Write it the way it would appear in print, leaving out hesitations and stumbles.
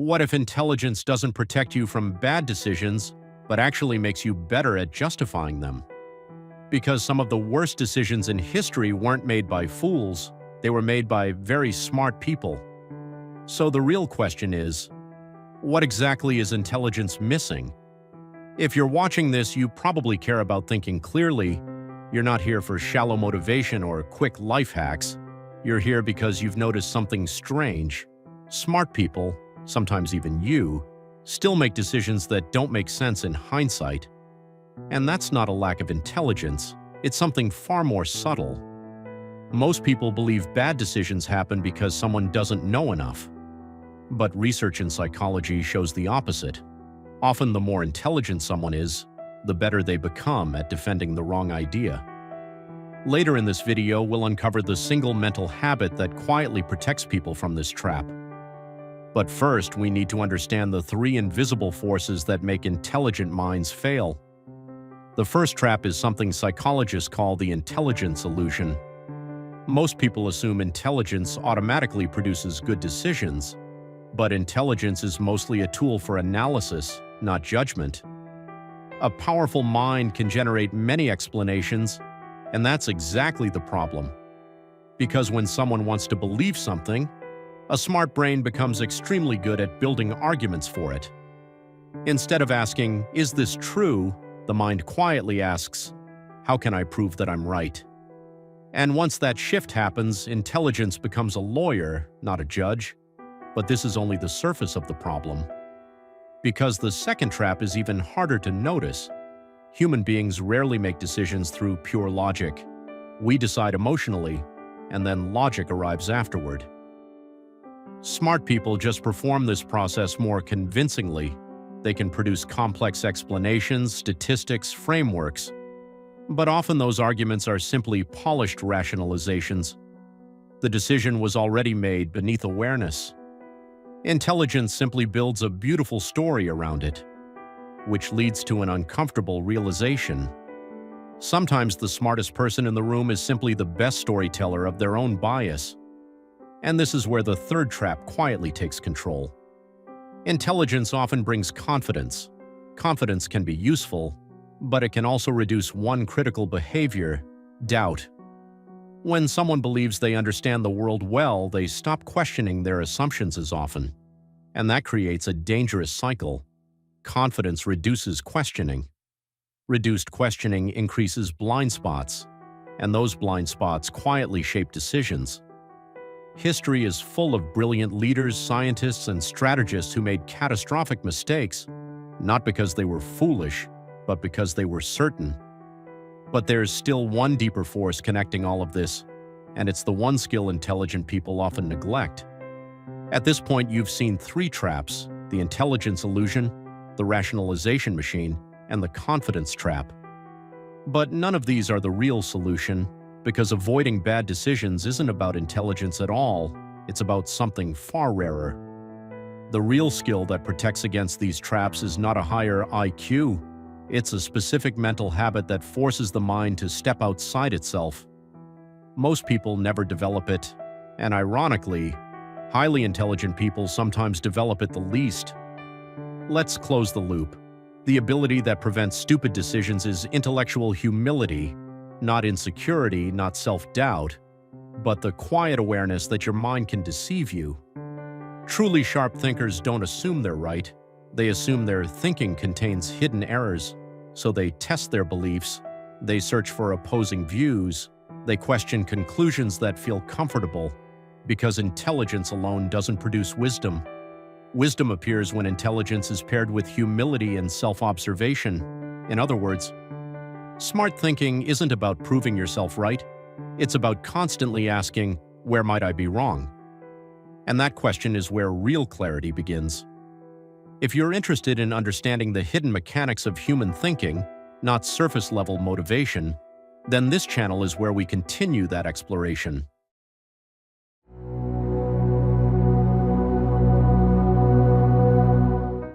What if intelligence doesn't protect you from bad decisions, but actually makes you better at justifying them? Because some of the worst decisions in history weren't made by fools, they were made by very smart people. So the real question is, what exactly is intelligence missing? If you're watching this, you probably care about thinking clearly. You're not here for shallow motivation or quick life hacks. You're here because you've noticed something strange. Smart people, sometimes even you, still make decisions that don't make sense in hindsight. And that's not a lack of intelligence, it's something far more subtle. Most people believe bad decisions happen because someone doesn't know enough. But research in psychology shows the opposite. Often the more intelligent someone is, the better they become at defending the wrong idea. Later in this video, we'll uncover the single mental habit that quietly protects people from this trap. But first, we need to understand the three invisible forces that make intelligent minds fail. The first trap is something psychologists call the intelligence illusion. Most people assume intelligence automatically produces good decisions, but intelligence is mostly a tool for analysis, not judgment. A powerful mind can generate many explanations, and that's exactly the problem. Because when someone wants to believe something, a smart brain becomes extremely good at building arguments for it. Instead of asking, "Is this true?" the mind quietly asks, "How can I prove that I'm right?" And once that shift happens, intelligence becomes a lawyer, not a judge. But this is only the surface of the problem. Because the second trap is even harder to notice. Human beings rarely make decisions through pure logic. We decide emotionally, and then logic arrives afterward. Smart people just perform this process more convincingly. They can produce complex explanations, statistics, frameworks. But often those arguments are simply polished rationalizations. The decision was already made beneath awareness. Intelligence simply builds a beautiful story around it, which leads to an uncomfortable realization. Sometimes the smartest person in the room is simply the best storyteller of their own bias. And this is where the third trap quietly takes control. Intelligence often brings confidence. Confidence can be useful, but it can also reduce one critical behavior: doubt. When someone believes they understand the world well, they stop questioning their assumptions as often. And that creates a dangerous cycle. Confidence reduces questioning. Reduced questioning increases blind spots, and those blind spots quietly shape decisions. History is full of brilliant leaders, scientists, and strategists who made catastrophic mistakes, not because they were foolish, but because they were certain. But there's still one deeper force connecting all of this, and it's the one skill intelligent people often neglect. At this point, you've seen three traps: the intelligence illusion, the rationalization machine, and the confidence trap. But none of these are the real solution, because avoiding bad decisions isn't about intelligence at all. It's about something far rarer. The real skill that protects against these traps is not a higher IQ. It's a specific mental habit that forces the mind to step outside itself. Most people never develop it, and ironically, highly intelligent people sometimes develop it the least. Let's close the loop. The ability that prevents stupid decisions is intellectual humility, not insecurity, not self-doubt, but the quiet awareness that your mind can deceive you. Truly sharp thinkers don't assume they're right. They assume their thinking contains hidden errors, so they test their beliefs, they search for opposing views, they question conclusions that feel comfortable, because intelligence alone doesn't produce wisdom. Wisdom appears when intelligence is paired with humility and self-observation. In other words, smart thinking isn't about proving yourself right. It's about constantly asking, where might I be wrong? And that question is where real clarity begins. If you're interested in understanding the hidden mechanics of human thinking, not surface-level motivation, then this channel is where we continue that exploration.